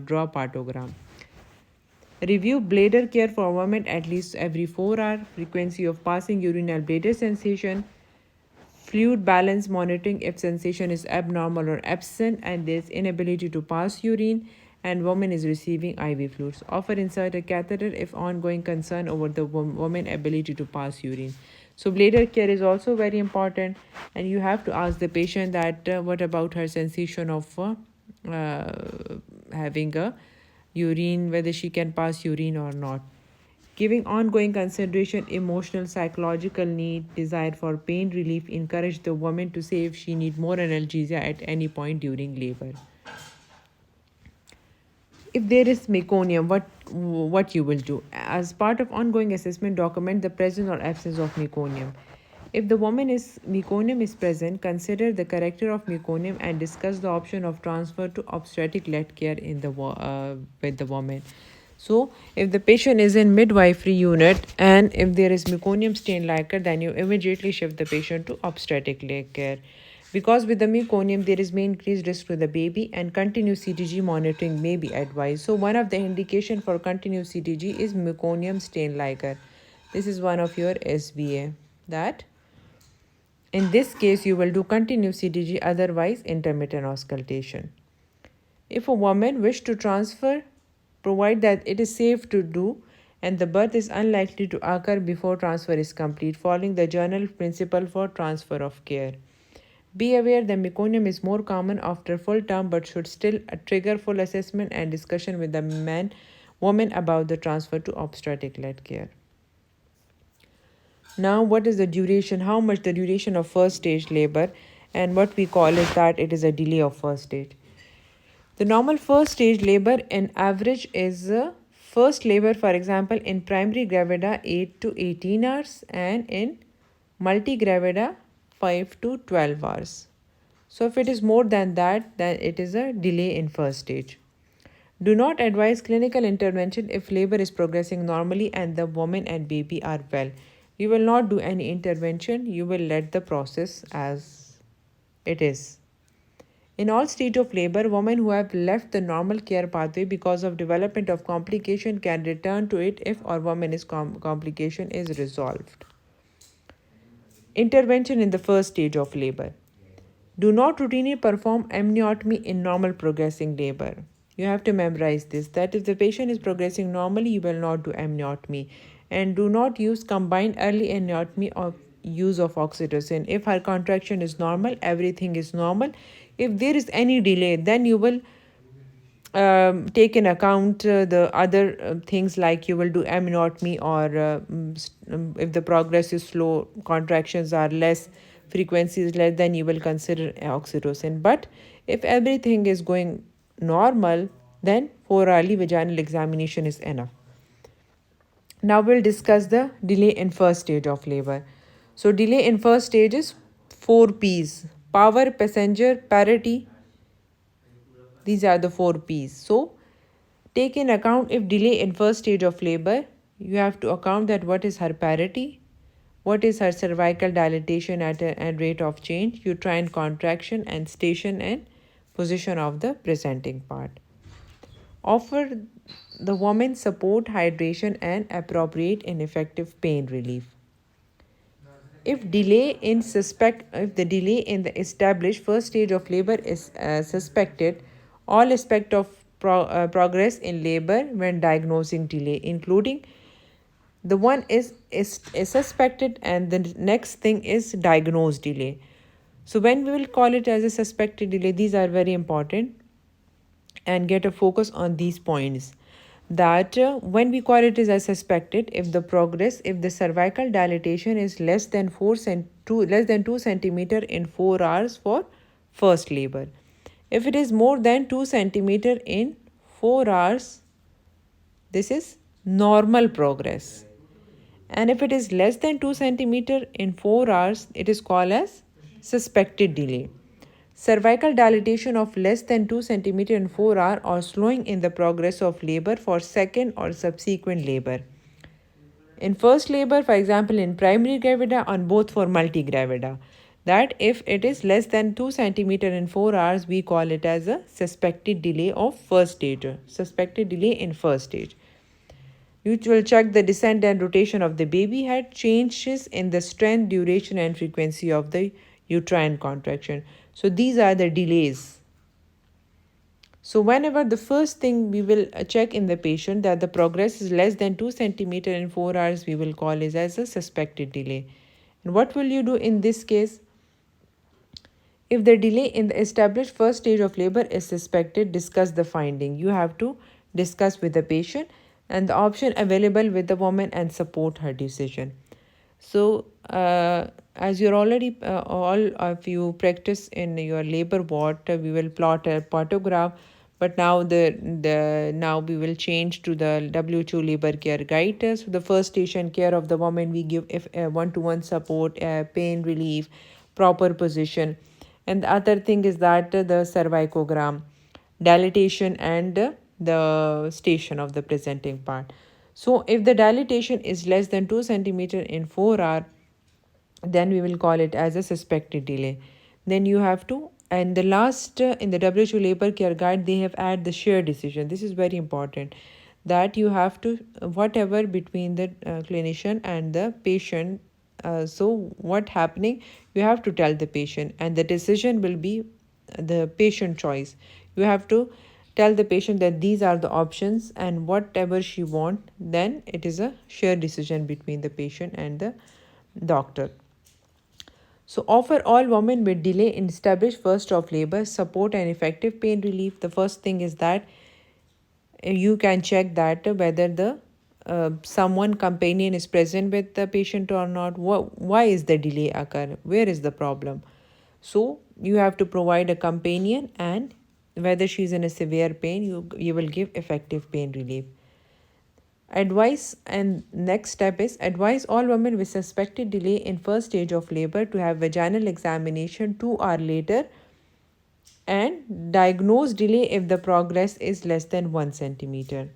draw partogram. Review bladder care for women at least every 4 hours. Frequency of passing urinary bladder sensation. Fluid balance monitoring if sensation is abnormal or absent and there is inability to pass urine and woman is receiving IV fluids. Offer insert a catheter if ongoing concern over the woman ability to pass urine. So bladder care is also very important, and you have to ask the patient that what about her sensation of having a urine, whether she can pass urine or not. Giving ongoing consideration, emotional, psychological need, desire for pain relief, encourage the woman to say if she need more analgesia at any point during labor. If there is meconium, what you will do? As part of ongoing assessment, document the presence or absence of meconium. If the meconium is present, consider the character of meconium and discuss the option of transfer to obstetric-led care with the woman. So, if the patient is in midwifery unit and if there is meconium stain lacquer, then you immediately shift the patient to obstetric care. Because with the meconium, there is may increased risk to the baby and continuous CTG monitoring may be advised. So, one of the indication for continuous CTG is meconium stain lacquer. This is one of your SBA. That in this case, you will do continuous CTG, otherwise intermittent auscultation. If a woman wish to transfer, provide that it is safe to do and the birth is unlikely to occur before transfer is complete, following the general principle for transfer of care. Be aware that meconium is more common after full term but should still trigger full assessment and discussion with the woman about the transfer to obstetric-led care. Now, what is the duration? How much the duration of first stage labor? And what we call is that it is a delay of first stage. The normal first stage labor in average is first labor, for example, in primary gravida 8 to 18 hours and in multigravida 5 to 12 hours. So if it is more than that, then it is a delay in first stage. Do not advise clinical intervention if labor is progressing normally and the woman and baby are well. You will not do any intervention. You will let the process as it is. In all stage of labor, women who have left the normal care pathway because of development of complication can return to it if or woman's complication is resolved. Intervention in the first stage of labor. Do not routinely perform amniotomy in normal progressing labor. You have to memorize this, that if the patient is progressing normally, you will not do amniotomy. And do not use combined early amniotomy use of oxytocin. If her contraction is normal, everything is normal. If there is any delay, then you will take in account the other things, like you will do amniotomy, or if the progress is slow, contractions are less, frequency is less, then you will consider oxytocin. But if everything is going normal, then 4-hourly vaginal examination is enough. Now we'll discuss the delay in first stage of labor. So delay in first stage is 4 P's: power, passenger, parity. These are the 4 P's. So take in account, if delay in first stage of labor, you have to account that what is her parity, what is her cervical dilatation at and rate of change, uterine contraction, and station and position of the presenting part. Offer the woman support, hydration, and appropriate and effective pain relief. If the delay in the established first stage of labor is suspected, all aspect of progress in labor when diagnosing delay, including the one is suspected, and the next thing is diagnosed delay. So when we will call it as a suspected delay, these are very important, and get a focus on these points, that when we call it as suspected, if the cervical dilatation is less than 2 centimeter in 4 hours for first labor. If it is more than 2 centimeter in 4 hours, this is normal progress. And if it is less than 2 centimeter in 4 hours, it is called as suspected delay. Cervical dilatation of less than 2 centimeter in 4 hours, or slowing in the progress of labor for second or subsequent labor. In first labor, for example, in primary gravida, on both for multigravida, that if it is less than 2 centimeter in 4 hours, we call it as a suspected delay of first stage, suspected delay in first stage. You will check the descent and rotation of the baby head, changes in the strength, duration, and frequency of the uterine contraction. So these are the delays. So whenever the first thing we will check in the patient that the progress is less than 2 centimeter in 4 hours, we will call it as a suspected delay. And what will you do in this case? If the delay in the established first stage of labor is suspected, discuss the finding. You have to discuss with the patient and the option available with the woman and support her decision. So as you're already all of you practice in your labor ward, we will plot a photograph, but now now we will change to the WHO labor care guide. So the first station care of the woman, we give if one-to-one support, pain relief, proper position. And the other thing is that the cervicogram, dilatation, and the station of the presenting part. So if the dilatation is less than 2 centimeter in 4 hours, then we will call it as a suspected delay. Then you have to, and the last in the WHO labor care guide, they have added the shared decision. This is very important, that you have to, whatever between the clinician and the patient, so what happening, you have to tell the patient, and the decision will be the patient choice. You have to tell the patient that these are the options, and whatever she want, then it is a shared decision between the patient and the doctor. So offer all women with delay in established first of labor support and effective pain relief. The first thing is that you can check that whether the someone companion is present with the patient or not. Why is the delay occur? Where is the problem? So you have to provide a companion, and whether she is in a severe pain, you will give effective pain relief. Advice, and next step is advise all women with suspected delay in first stage of labor to have vaginal examination 2 hours later, and diagnose delay if the progress is less than 1 centimeter.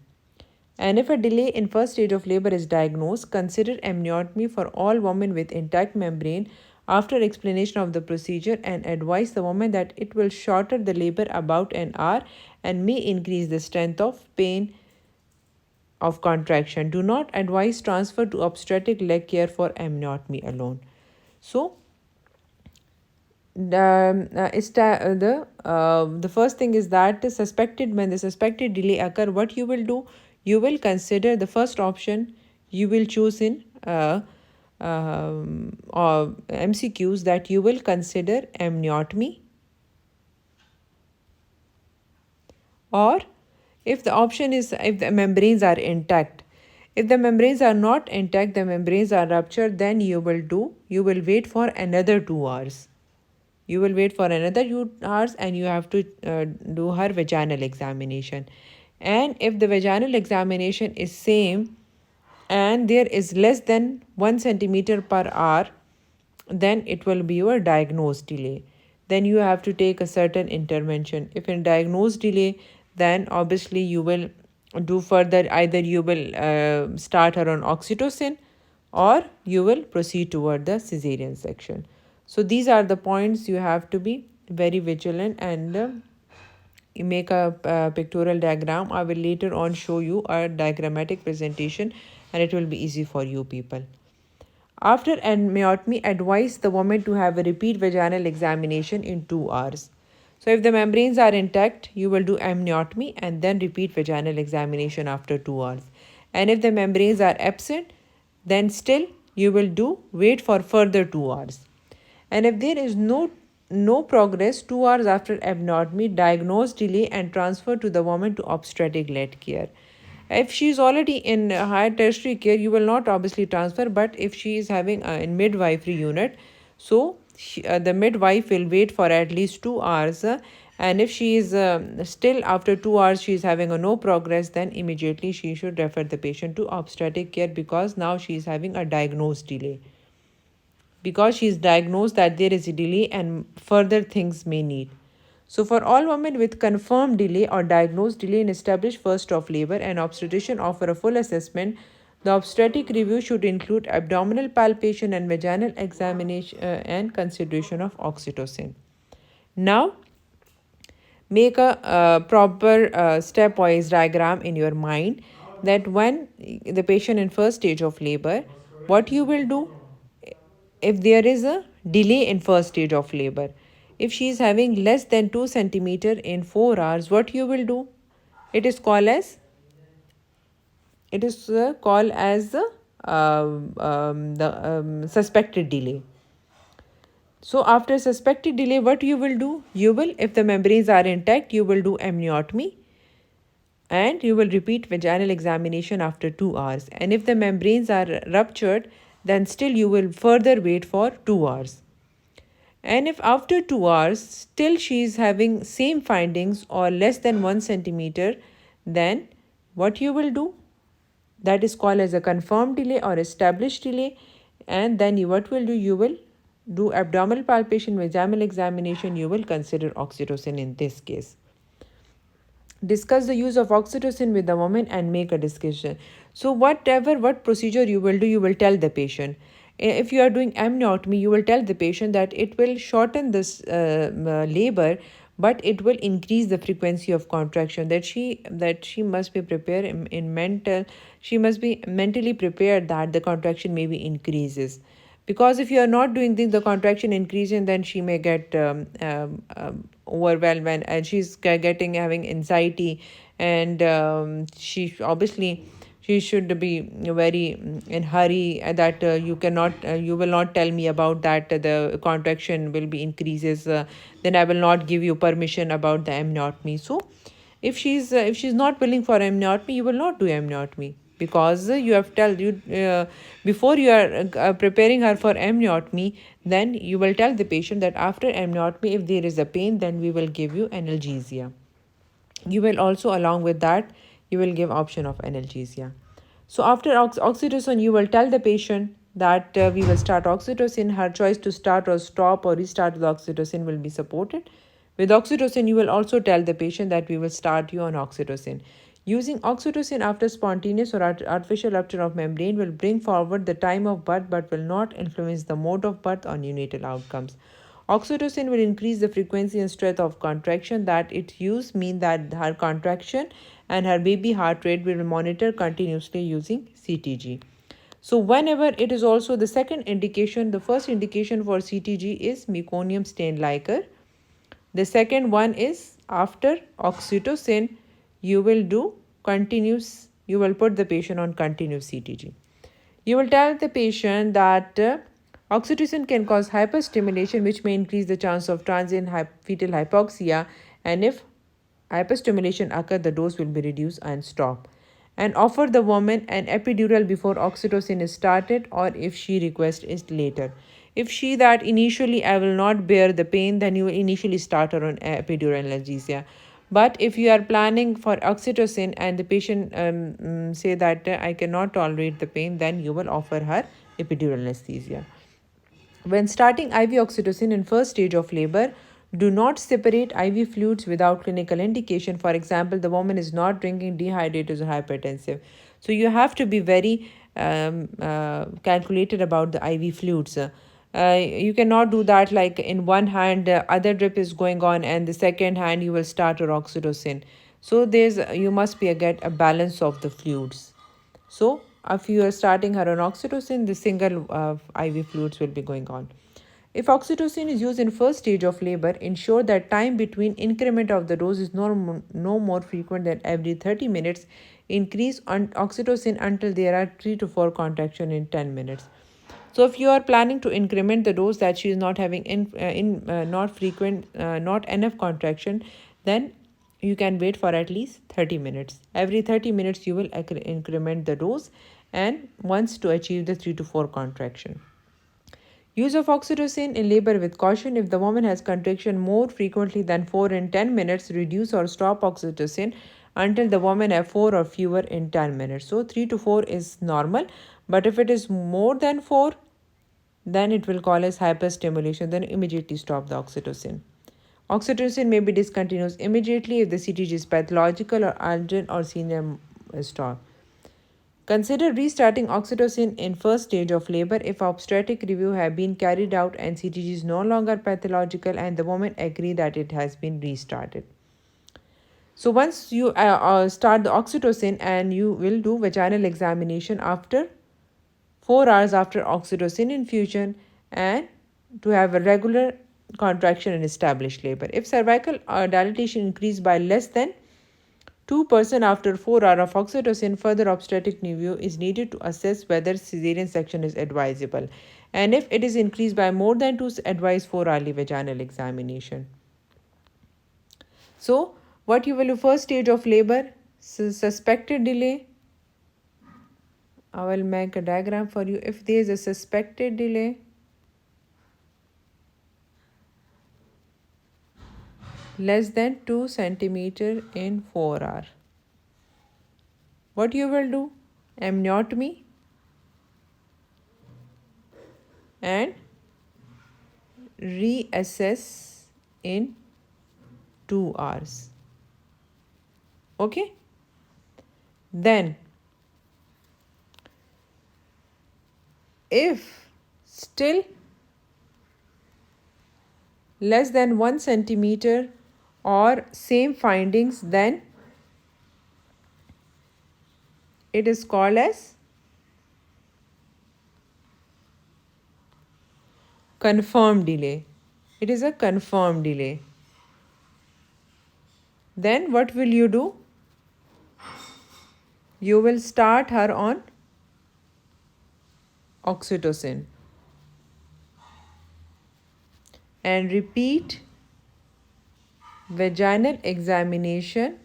And if a delay in first stage of labor is diagnosed, consider amniotomy for all women with intact membrane after explanation of the procedure, and advise the woman that it will shorten the labor about an hour and may increase the strength of pain of contraction. Do not advise transfer to obstetric leg care for amniotomy alone. So the first thing is that when the suspected delay occur, what you will do, you will consider the first option, you will choose in or MCQs that you will consider amniotomy, or if the option is if the membranes are intact. If the membranes are not intact, the membranes are ruptured, then you will wait for another 2 hours. You will wait for another 2 hours and you have to do her vaginal examination. And if the vaginal examination is same and there is less than 1 centimeter per hour, then it will be your diagnosed delay. Then you have to take a certain intervention. If in diagnosed delay, then obviously you will do further, either you will start her on oxytocin or you will proceed toward the cesarean section. So these are the points you have to be very vigilant, and you make a pictorial diagram. I will later on show you a diagrammatic presentation and it will be easy for you people. After amniotomy, advise the woman to have a repeat vaginal examination in 2 hours. So if the membranes are intact, you will do amniotomy and then repeat vaginal examination after 2 hours. And if the membranes are absent, then still you will do wait for further 2 hours. And if there is no progress, 2 hours after amniotomy, diagnose, delay, and transfer to the woman to obstetric led care. If she is already in higher tertiary care, you will not obviously transfer, but if she is having a midwifery unit, so the midwife will wait for at least 2 hours. And if she is still after 2 hours she is having a no progress, then immediately she should refer the patient to obstetric care, because now she is having a diagnosed delay, because she is diagnosed that there is a delay and further things may need. So for all women with confirmed delay or diagnosed delay in established first of labor, an obstetrician offer a full assessment. The obstetric review should include abdominal palpation and vaginal examination and consideration of oxytocin. Now, make a proper stepwise diagram in your mind, that when the patient in first stage of labor, what you will do if there is a delay in first stage of labor. If she is having less than 2 centimeter in 4 hours, what you will do? It is called as the suspected delay. So after suspected delay, what you will do? You will, if the membranes are intact, you will do amniotomy and you will repeat vaginal examination after 2 hours. And if the membranes are ruptured, then still you will further wait for 2 hours. And if after 2 hours still she is having same findings or less than 1 centimeter, then what you will do? That is called as a confirmed delay or established delay. And then what will do? You will do abdominal palpation, vaginal examination. You will consider oxytocin in this case. Discuss the use of oxytocin with the woman and make a discussion. So what procedure you will do, you will tell the patient. If you are doing amniotomy, you will tell the patient that it will shorten this labor, but it will increase the frequency of contraction. That she must be prepared she must be mentally prepared that the contraction maybe increases, because if you are not doing this, the contraction increasing, then she may get overwhelmed and she's getting having anxiety, and she should be very in hurry, that you will not tell me about that the contraction will be increases, then I will not give you permission about the amniotomy. So if she's not willing for amniotomy, you will not do amniotomy, because you have tell you before you are preparing her for amniotomy, then you will tell the patient that after amniotomy, if there is a pain, then we will give you analgesia. You will also, along with that, you will give option of analgesia. So after oxytocin, you will tell the patient that we will start oxytocin. Her choice to start or stop or restart with oxytocin will be supported. With oxytocin, you will also tell the patient that we will start you on oxytocin. Using oxytocin after spontaneous or artificial rupture of membrane will bring forward the time of birth but will not influence the mode of birth or neonatal outcomes. Oxytocin will increase the frequency and strength of contraction. That its use mean that her contraction and her baby heart rate will monitor continuously using CTG. So whenever it is also the second indication, the first indication for CTG is meconium stain liquor. The second one is after oxytocin, you will put the patient on continuous CTG. You will tell the patient that oxytocin can cause hyperstimulation, which may increase the chance of transient fetal hypoxia, and if hyperstimulation occurs, the dose will be reduced and stopped. And offer the woman an epidural before oxytocin is started, or if she requests it later. If she that initially I will not bear the pain, then you will initially start her on epidural analgesia. But if you are planning for oxytocin and the patient say that I cannot tolerate the pain, then you will offer her epidural anesthesia. When starting IV oxytocin in first stage of labor, do not separate IV fluids without clinical indication. For example, the woman is not drinking, dehydrated, or hypertensive. So you have to be very calculated about the IV fluids. You cannot do that like in one hand, other drip is going on, and the second hand you will start your oxytocin. So you must get a balance of the fluids. So if you are starting her on oxytocin, the single IV fluids will be going on. If oxytocin is used in first stage of labor, ensure that time between increment of the dose is no more frequent than every 30 minutes. Increase oxytocin until there are 3 to 4 contractions in 10 minutes. So if you are planning to increment the dose that she is not having not enough contraction, then you can wait for at least 30 minutes. Every 30 minutes you will increment the dose, and once to achieve the 3 to 4 contraction. Use of oxytocin in labor with caution. If the woman has contraction more frequently than 4 in 10 minutes, reduce or stop oxytocin until the woman have 4 or fewer in 10 minutes. So 3 to 4 is normal, but if it is more than 4, then it will call as hyperstimulation. Then immediately stop the oxytocin. Oxytocin may be discontinued immediately if the CTG is pathological or urgent or senior stop. Consider restarting oxytocin in first stage of labor if obstetric review have been carried out and CTG is no longer pathological and the woman agree that it has been restarted. So once you start the oxytocin, and you will do vaginal examination after 4 hours after oxytocin infusion, and to have a regular contraction and established labor. If cervical dilatation increased by less than 2% after 4 hours of oxytocin, further obstetric review is needed to assess whether cesarean section is advisable. And if it is increased by more than 2, advise 4-hourly vaginal examination. So, what you will do first stage of labor, suspected delay. I will make a diagram for you. If there is a suspected delay, less than 2 centimeter in 4 hours, what you will do? Amniotomy and reassess in 2 hours. Okay? Then, if still less than 1 centimeter or same findings, then it is called as confirmed delay. It is a confirmed delay. Then what will you do? You will start her on oxytocin and repeat vaginal examination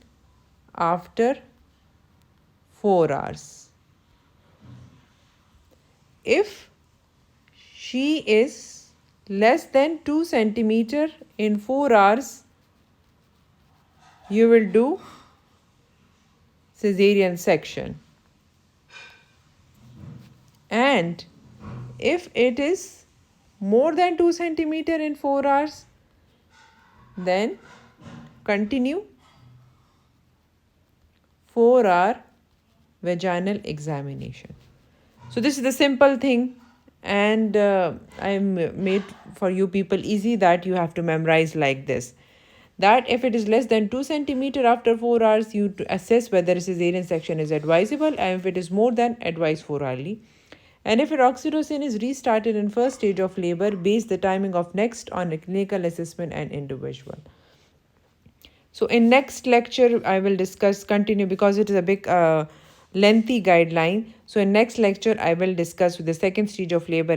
after 4 hours. If she is less than 2 centimeter in 4 hours, you will do cesarean section. And if it is more than 2 centimeter in 4 hours, then continue 4-hour vaginal examination. So this is the simple thing, and I made for you people easy that you have to memorize like this. That if it is less than 2 centimeter after 4 hours, you to assess whether cesarean section is advisable, and if it is more than, advise 4-hourly. And if your oxytocin is restarted in first stage of labor, base the timing of next on a clinical assessment and individual. So in next lecture, I will continue because it is a big lengthy guideline. So in next lecture, I will discuss the second stage of labor